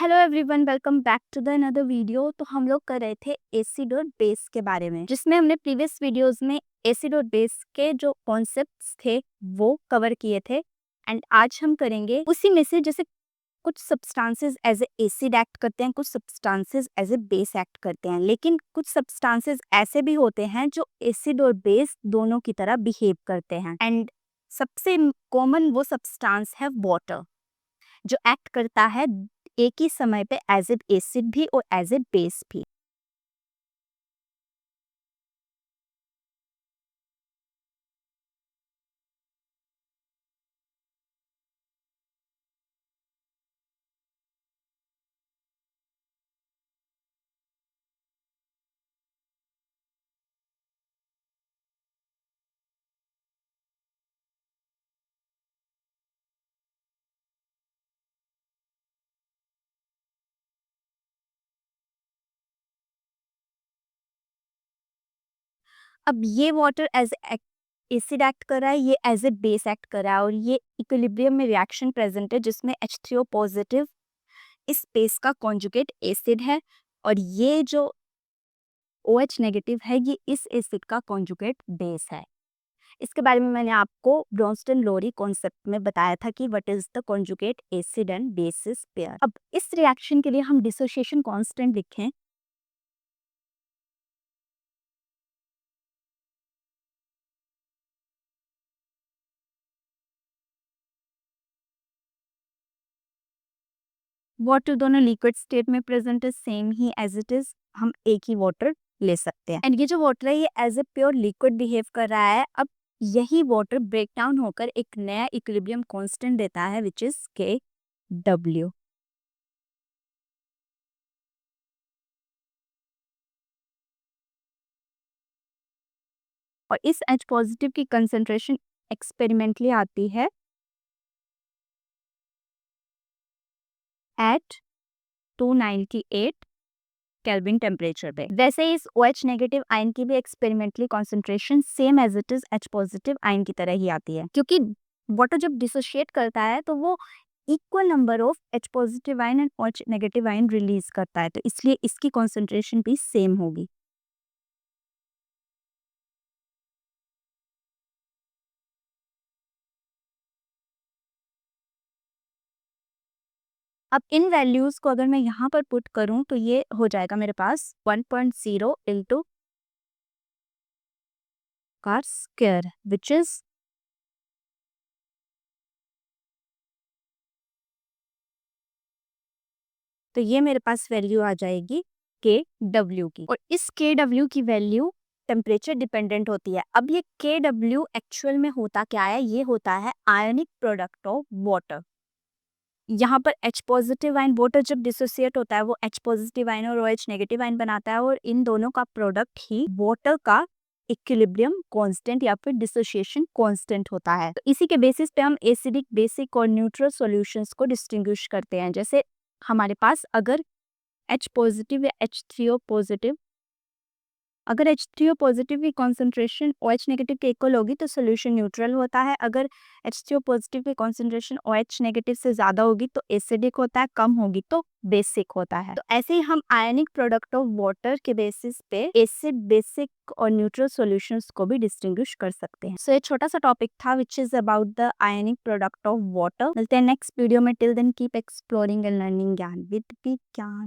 Hello everyone, welcome back to the another video. तो हम लोग कर रहे थे एसिड और बेस के बारे में, जिसमें हमने प्रीवियस वीडियोस में एसिड और बेस के जो कॉन्सेप्ट्स थे वो कवर किए थे। एंड आज हम करेंगे उसी में से, जैसे कुछ substances as a acid act करते हैं, कुछ substances as a base act करते हैं, लेकिन कुछ सब्सटेंसेस ऐसे भी होते हैं जो एसिड और बेस दोनों की तरह बिहेव करते हैं। एंड सबसे कॉमन वो सब्सटेंस है वाटर, जो एक्ट करता है एक ही समय पे एज ए एसिड भी और एज ए बेस भी। अब ये वाटर एज एसिड एक्ट कर रहा है, ये एज ए बेस एक्ट कर रहा है, और ये इक्विलिब्रियम में रिएक्शन प्रेजेंट है जिसमें H3O पॉजिटिव इस बेस का कॉन्जुगेट एसिड है, और ये जो OH नेगेटिव है ये इस एसिड का कॉन्जुगेट बेस है। इसके बारे में मैंने आपको ब्रोंस्टन लोरी कॉन्सेप्ट में बताया था कि what is the conjugate acid and basis pair. अब इस रिएक्शन के लिए हम डिसोसिएशन कांस्टेंट लिखें। वाटर दोनों लिक्विड स्टेट में प्रेजेंट है, सेम ही एज इट इज हम एक ही वाटर ले सकते हैं। एंड ये जो वाटर है ये as a pure liquid behave कर रहा है। अब यही वाटर ब्रेक डाउन होकर एक नया इक्विलिब्रियम कांस्टेंट देता है विच इज KW। और इस H पॉजिटिव की कंसेंट्रेशन एक्सपेरिमेंटली आती है एट 298 केल्विन टेम्परेचर पे। वैसे ही इस OH नेगेटिव आयन की भी experimentally concentration same as it is H positive ion की तरह ही आती है, क्योंकि वाटर जब डिसोशिएट करता है तो वो equal number of H positive ion and OH negative ion release करता है, तो इसलिए इसकी कॉन्सेंट्रेशन भी सेम होगी। अब इन वैल्यूज को अगर मैं यहाँ पर पुट करूं तो ये हो जाएगा मेरे पास 1.0 into car square which is तो ये मेरे पास वैल्यू आ जाएगी KW की, और इस KW की वैल्यू टेम्परेचर डिपेंडेंट होती है। अब ये KW एक्चुअल में होता क्या है, ये होता है आयनिक प्रोडक्ट ऑफ वाटर। यहाँ पर H पॉजिटिव आयन, वाटर जब डिसोसिएट होता है वो H पॉजिटिव आयन और OH नेगेटिव आयन बनाता है, और इन दोनों का प्रोडक्ट ही वाटर का इक्विलिब्रियम कांस्टेंट या फिर डिसोसिएशन कांस्टेंट होता है। तो इसी के बेसिस पे हम एसिडिक, बेसिक और न्यूट्रल सॉल्यूशंस को डिस्टिंग्विश करते हैं। जैसे हमारे पास अगर H पॉजिटिव या H3O पॉजिटिव, अगर H3O पॉजिटिव की कॉन्सेंट्रेशन OH नेगेटिव के इक्वल होगी तो सोल्यूशन न्यूट्रल होता है। अगर H3O पॉजिटिव की कॉन्सेंट्रेशन OH नेगेटिव से ज़्यादा होगी तो एसिडिक होता है, कम होगी तो बेसिक होता है। तो ऐसे ही हम आयनिक प्रोडक्ट ऑफ वाटर के बेसिस पे एसिड, बेसिक और न्यूट्रल सॉल्यूशंस को भी डिस्टिंग्विश कर सकते हैं। सो ये छोटा सा टॉपिक था which is about the ionic product of water. मिलते हैं नेक्स्ट वीडियो में। Till then keep exploring and learning Gyan with विज्ञान।